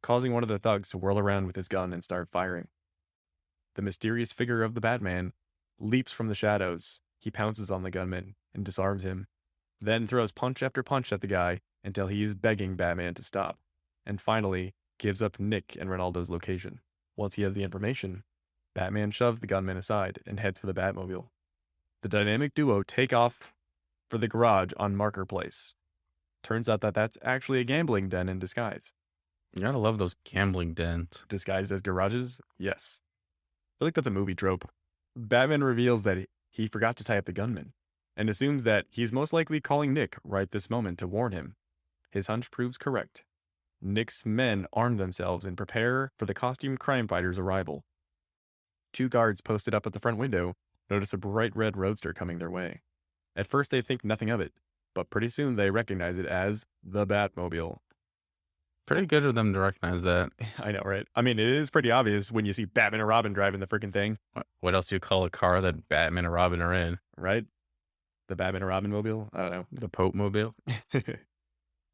causing one of the thugs to whirl around with his gun and start firing. The mysterious figure of the Batman leaps from the shadows. He pounces on the gunman and disarms him, then throws punch after punch at the guy until he is begging Batman to stop, and finally gives up Nick and Ronaldo's location. Once he has the information, Batman shoves the gunman aside and heads for the Batmobile. The dynamic duo take off for the garage on Marker Place. Turns out that that's actually a gambling den in disguise. You gotta love those gambling dens. Disguised as garages? Yes. I feel like that's a movie trope. Batman reveals that he forgot to tie up the gunman, and assumes that he's most likely calling Nick right this moment to warn him. His hunch proves correct. Nick's men arm themselves and prepare for the costumed crime fighter's arrival. 2 guards posted up at the front window notice a bright red roadster coming their way. At first they think nothing of it, but pretty soon they recognize it as the Batmobile. Pretty good of them to recognize that. I know, right? I mean, it is pretty obvious when you see Batman and Robin driving the freaking thing, What else do you call a car that Batman and Robin are in? right? The Batman and Robin mobile? I don't know. The Pope Mobile?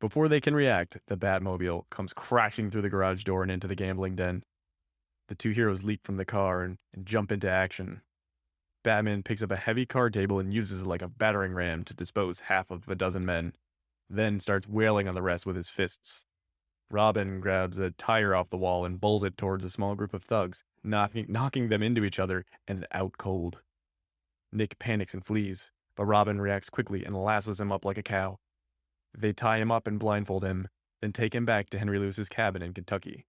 Before they can react, the Batmobile comes crashing through the garage door and into the gambling den. The 2 heroes leap from the car and jump into action. Batman picks up a heavy card table and uses it like a battering ram to dispose half of a dozen men, then starts wailing on the rest with his fists. Robin grabs a tire off the wall and bowls it towards a small group of thugs, knocking them into each other and out cold. Nick panics and flees, but Robin reacts quickly and lassos him up like a cow. They tie him up and blindfold him, then take him back to Henry Lewis's cabin in Kentucky.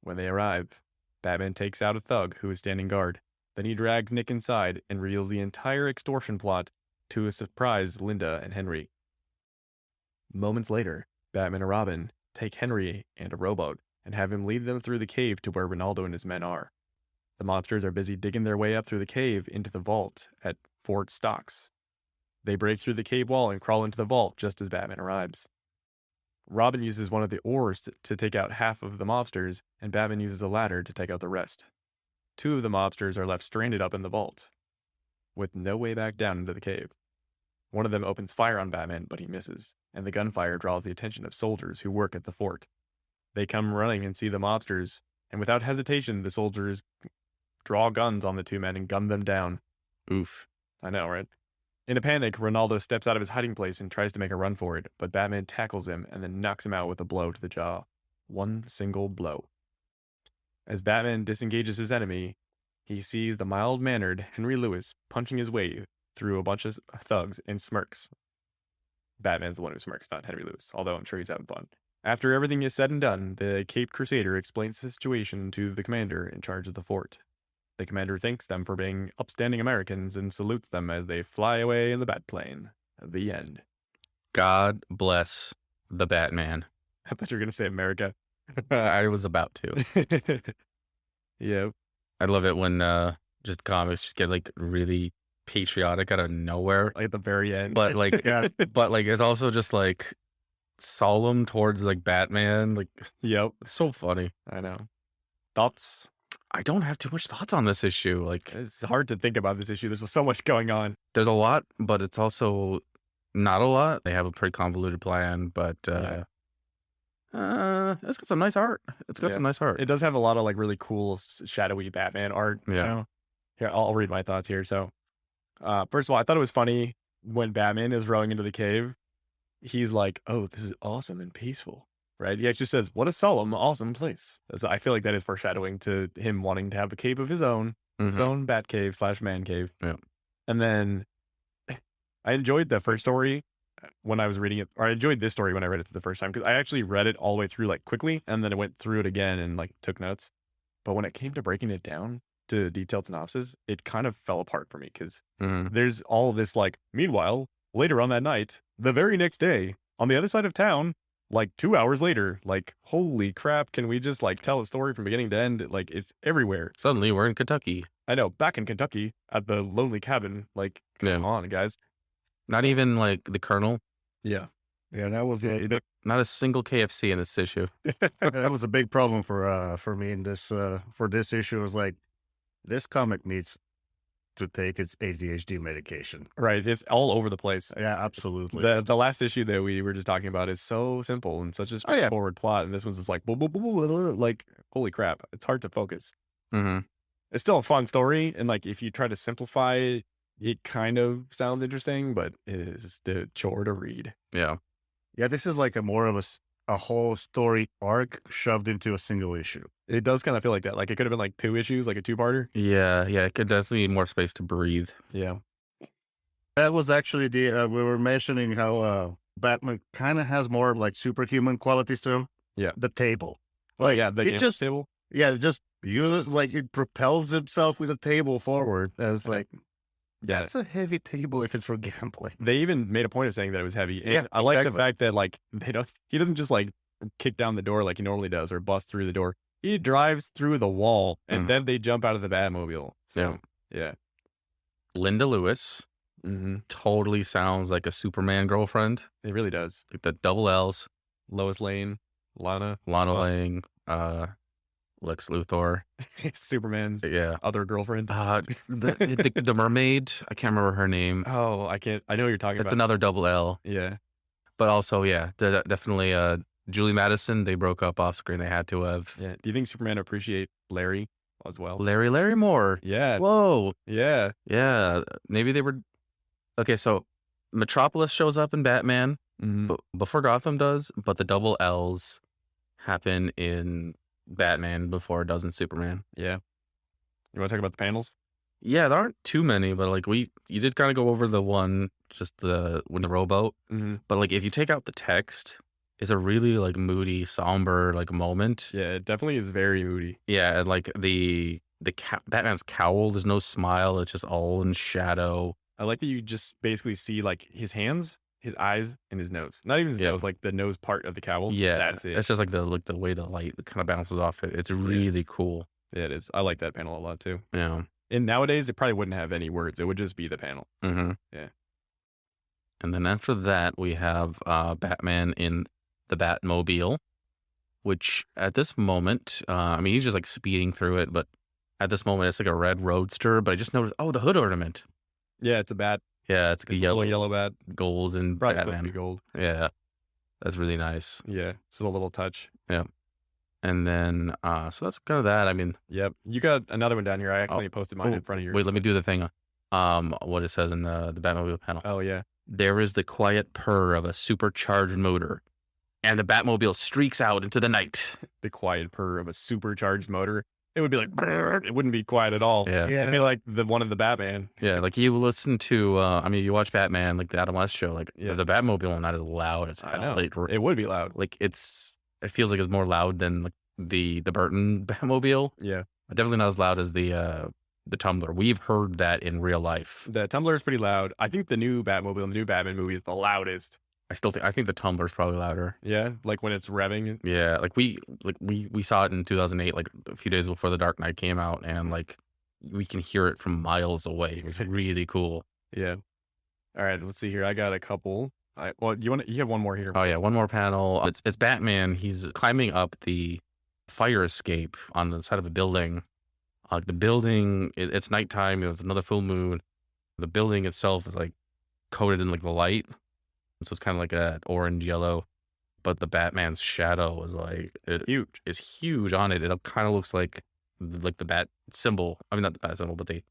When they arrive, Batman takes out a thug who is standing guard. Then he drags Nick inside and reveals the entire extortion plot to surprise Linda and Henry. Moments later, Batman and Robin take Henry and a rowboat and have him lead them through the cave to where Ronaldo and his men are. The monsters are busy digging their way up through the cave into the vault at Fort Stocks. They break through the cave wall and crawl into the vault just as Batman arrives. Robin uses one of the oars to take out half of the mobsters, and Batman uses a ladder to take out the rest. 2 of the mobsters are left stranded up in the vault, with no way back down into the cave. One of them opens fire on Batman, but he misses, and the gunfire draws the attention of soldiers who work at the fort. They come running and see the mobsters, and without hesitation, the soldiers draw guns on the 2 men and gun them down. Oof. I know, right? In a panic, Ronaldo steps out of his hiding place and tries to make a run for it, but Batman tackles him and then knocks him out with a blow to the jaw. One single blow. As Batman disengages his enemy, he sees the mild-mannered Henry Lewis punching his way through a bunch of thugs and smirks. Batman's the one who smirks, not Henry Lewis, although I'm sure he's having fun. After everything is said and done, the Caped Crusader explains the situation to the commander in charge of the fort. The commander thanks them for being upstanding Americans and salutes them as they fly away in the Batplane. The end. God bless the Batman. I thought you were going to say America. I was about to. Yeah. I love it when just comics just get like really patriotic out of nowhere. Like at the very end. But like, Yeah. but like it's also just like solemn towards like Batman. Like, Yep. it's so funny. I know. Thoughts? I don't have too much thoughts on this issue. Like, It's hard to think about this issue. There's so much going on. there's a lot, but it's also not a lot. They have a pretty convoluted plan, but it's got some nice art. It's got Yeah. some nice art. It does have a lot of like really cool shadowy Batman art. You Yeah. know? Here, I'll read my thoughts here. So, first of all, I thought it was funny when Batman is rowing into the cave. He's like, "Oh, this is awesome and peaceful." Right? He actually says, "What a solemn, awesome place." So I feel like that is foreshadowing to him wanting to have a cave of his own, his Mhm. own Bat cave / man cave. Yeah. And then I enjoyed the first story when I was reading it, or I enjoyed this story when I read it for the first time because I actually read it all the way through like quickly, and then I went through it again and like took notes. But when it came to breaking it down to detailed synopsis, it kind of fell apart for me because Mhm. there's all this like, meanwhile, later on that night, the very next day, on the other side of town, like 2 hours later, like, holy crap, can we just like tell a story from beginning to end? Like, it's everywhere. Suddenly we're in Kentucky. I know, back in Kentucky at the lonely cabin, like, come Yeah. on, guys. Not even like the Colonel. Yeah. Yeah, that was a Not a single KFC in this issue. that was a big problem for me in this for this issue. Was like this comic needs to take its ADHD medication. Right. It's all over the place. Yeah, absolutely. The last issue that we were just talking about is so simple and such a Oh, yeah. straightforward plot, and this one's just like, blah, blah, blah, blah, blah, like, holy crap, it's hard to focus. Mm-hmm. It's still a fun story, and like if you try to simplify it, it kind of sounds interesting, but it is a chore to read. Yeah. Yeah, this is like a more of a whole story arc shoved into a single issue. It does kind of feel like that. Like it could have been like 2 issues, like a 2-parter. Yeah. Yeah. It could definitely need more space to breathe. Yeah. That was actually the we were mentioning how Batman kind of has more like superhuman qualities to him. Yeah. The table. Oh Like, yeah, the it game just table. yeah, it just use it like it propels himself with a table forward. And it's like Yeah. that's a heavy table if it's for gambling. They even made a point of saying that it was heavy. And Yeah, I like the exactly. fact that like he doesn't just like kick down the door like he normally does or bust through the door. He drives through the wall and Mhm. then they jump out of the Batmobile. So, yeah. Linda Lewis Mm-hmm. totally sounds like a Superman girlfriend. It really does. Like the double L's. Lois Lane, Lana, Lana Oh. Lang, Lex Luthor. Superman's Yeah. other girlfriend. The mermaid. I can't remember her name. Oh, I can't. I know what you're talking It's about. another double L. Yeah. But also, yeah, definitely Julie Madison. They broke up off screen. They had to have. Yeah. Do you think Superman appreciate Larry as well? Larry Moore. Yeah. Whoa. Yeah. Yeah. Maybe they were. Okay, so Metropolis shows up in Batman Mm-hmm. before Gotham does, but the double L's happen in Batman before it does in Superman. Yeah. You want to talk about the panels? Yeah, there aren't too many, but like you did kind of go over the one, just when the rowboat. Mm-hmm. But like if you take out the text, it's a really like moody, somber like moment. Yeah, it definitely is very moody. Yeah, and like the Batman's cowl, there's no smile. It's just all in shadow. I like that you just basically see like his hands, his eyes, and his nose. Not even his Yeah. nose, like the nose part of the cowl. Yeah, That's it. It's just like the way the light kind of bounces off it. It's really cool. Yeah, it is. I like that panel a lot too. Yeah. And nowadays, it probably wouldn't have any words. It would just be the panel. Mm-hmm. Yeah. And then after that, we have Batman in the Batmobile, which at this moment, I mean, he's just like speeding through it, but at this moment, it's like a red roadster. But I just noticed, the hood ornament. Yeah, it's a bat. Yeah, it's like It's a a little yellow, yellow bat. gold, and Probably supposed to Batman. be gold. Yeah, that's really nice. Yeah, it's a little touch. And then, so that's kind of that. I mean, Yep. You got another one down here. I actually posted mine in front of yours. wait, let me do the thing. what it says in the Batmobile panel. Oh yeah, There is the quiet purr of a supercharged motor, and the Batmobile streaks out into the night. the quiet purr of a supercharged motor. It would be like brrr. It wouldn't be quiet at all. Yeah. It'd be like the one of the Batman. Yeah, like you listen to, you watch Batman, like the Adam West show, like Yeah. the Batmobile not as loud as I know. Like, It would be loud. like it feels like it's more loud than like the Burton Batmobile. Yeah, Definitely not as loud as the Tumbler. We've heard that in real life. the Tumbler is pretty loud. I think the new Batmobile, the new Batman movie, is the loudest. I think the Tumbler's probably louder. Yeah, like when it's revving. Yeah, like we saw it in 2008, like a few days before The Dark Knight came out, and like we can hear it from miles away. It was really cool. Yeah. All right, let's see here. I got a couple. You have one more here. Oh yeah, one more panel. It's Batman. He's climbing up the fire escape on the side of a building. The building, it's nighttime. It's another full moon. The building itself is like coated in like the light, so it's kind of like a orange yellow. But the Batman's shadow is like Huge. is huge on it. It kind of looks like the bat symbol. I mean, not the bat symbol, but the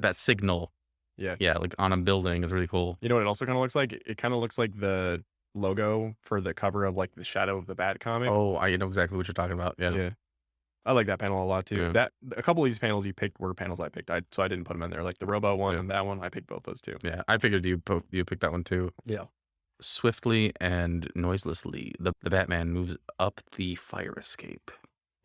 bat signal. Yeah. Yeah, like on a building is really cool. You know what it also kind of looks like? It kind of looks like the logo for the cover of like the Shadow of the Bat comic. Oh, I know exactly what you're talking about. Yeah. Yeah. I like that panel a lot too. Yeah. A couple of these panels you picked were panels I picked. So I didn't put them in there. Like the Robo one Yeah. and that one, I picked both those two. Yeah, I figured you picked that one too. Yeah. Swiftly and noiselessly, the Batman moves up the fire escape.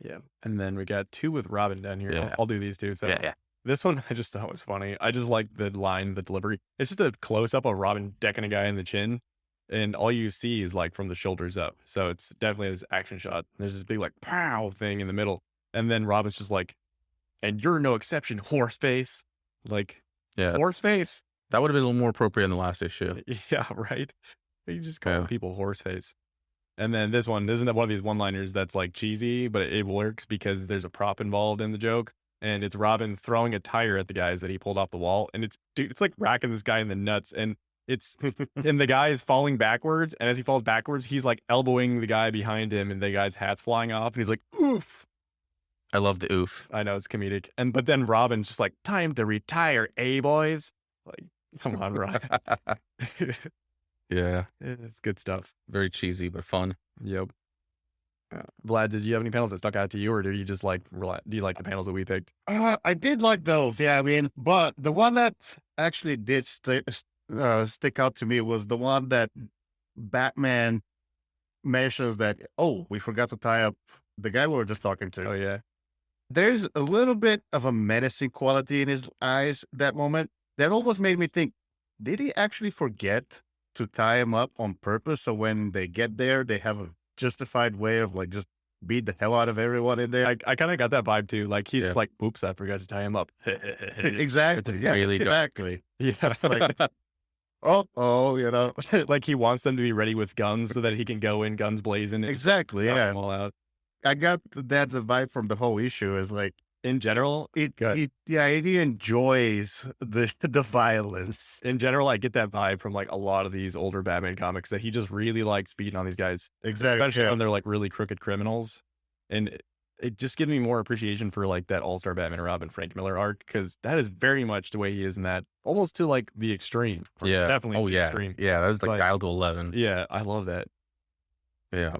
Yeah. And then we got two with Robin down here. Yeah. I'll do these two. So Yeah. this one I just thought was funny. I just like the line, the delivery. It's just a close up of Robin decking a guy in the chin. And all you see is like from the shoulders up. So it's definitely this action shot. There's this big like pow thing in the middle. And then Robin's just like, and you're no exception, horse face. Like, Yeah. horse face. That would have been a little more appropriate in the last issue. Yeah, right. You just call Yeah. people horse face. And then this one, isn't that one of these one-liners that's like cheesy, but it works because there's a prop involved in the joke. And it's Robin throwing a tire at the guys that he pulled off the wall. And it's like racking this guy in the nuts. And and the guy is falling backwards. And as he falls backwards, he's like elbowing the guy behind him and the guy's hat's flying off. And he's like, oof. I love the oof. I know it's comedic. But then Robin's just like, time to retire, boys? Like, come on, Robin. Yeah, It's good stuff. very cheesy but fun. Yep. Vlad, did you have any panels that stuck out to you, or do you just like do you like the panels that we picked? I did like those. Yeah, I mean, but the one that actually did stick out to me was the one that Batman mentions that, oh, we forgot to tie up the guy we were just talking to. Oh yeah, There's a little bit of a menacing quality in his eyes that moment that almost made me think, did he actually forget to tie him up on purpose? So when they get there, they have a justified way of like just beat the hell out of everyone in there. I kind of got that vibe too. Like he's Yeah. just like, oops, I forgot to tie him up. Exactly. Yeah, really dark. exactly. Yeah, Like, oh, you know, like he wants them to be ready with guns so that he can go in guns blazing. And exactly. knock Yeah. them all out. I got that the vibe from the whole issue is like, In general, he enjoys the violence. in general, I get that vibe from like a lot of these older Batman comics that he just really likes beating on these guys. Exactly. Especially yeah. when they're like really crooked criminals. And it just gives me more appreciation for like that All-Star Batman and Robin Frank Miller arc, because that is very much the way he is in that, almost to like the extreme. Yeah. Definitely Oh the yeah. extreme. Yeah, that was like But- dialed to 11. Yeah, I love that. Yeah.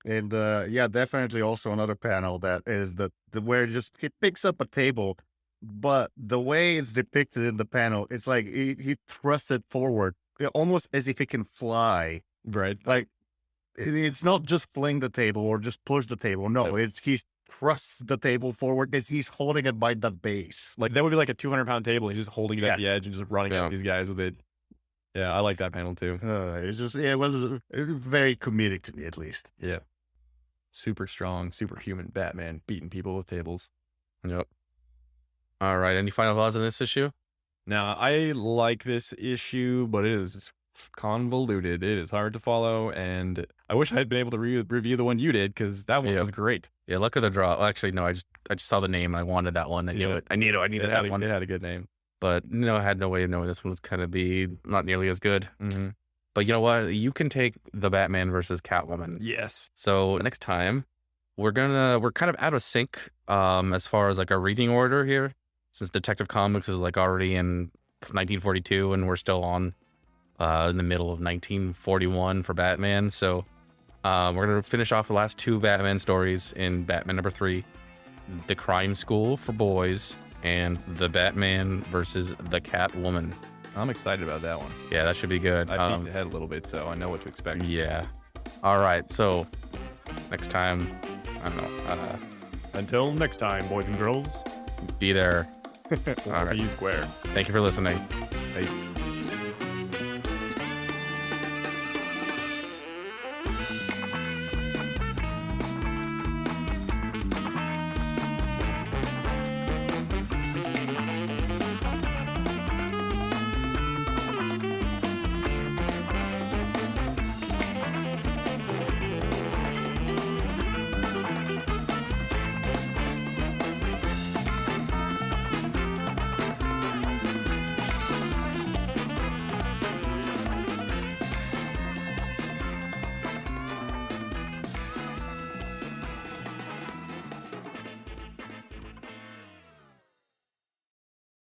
And yeah, definitely also another panel that is the where just he picks up a table, but the way it's depicted in the panel, it's like he thrusts it forward, almost as if he can fly. Right. Like it's not just fling the table or just push the table. No, it's he thrusts the table forward as he's holding it by the base. Like that would be like a 200-pound table. He's just holding it Yeah. at the edge and just running Yeah. at these guys with it. Yeah, I like that panel too. It's just it was very comedic to me at least. Yeah. Super strong, superhuman Batman beating people with tables. Yep. All right. Any final thoughts on this issue? Now, I like this issue, but it is convoluted. It is hard to follow, and I wish I had been able to review the one you did, because that one Yeah. was great. Yeah, luck of the draw. Well, actually, no. I just saw the name. And I wanted that one. I knew Yeah. it. I needed that one. It had a good name. But I had no way of knowing this one was kind of be not nearly as good. Mm-hmm. But you know what? You can take the Batman versus Catwoman. Yes. So next time we're kind of out of sync as far as like our reading order here, since Detective Comics is like already in 1942, and we're still on in the middle of 1941 for Batman. So we're going to finish off the last 2 Batman stories in Batman number 3, The Crime School for Boys, and The Batman versus the Catwoman. I'm excited about that one. Yeah, that should be good. I peeked ahead a little bit, so I know what to expect. Yeah. All right. So next time, I don't know. Until next time, boys and girls, Be there. we'll All right. see you square. Thank you for listening. Peace.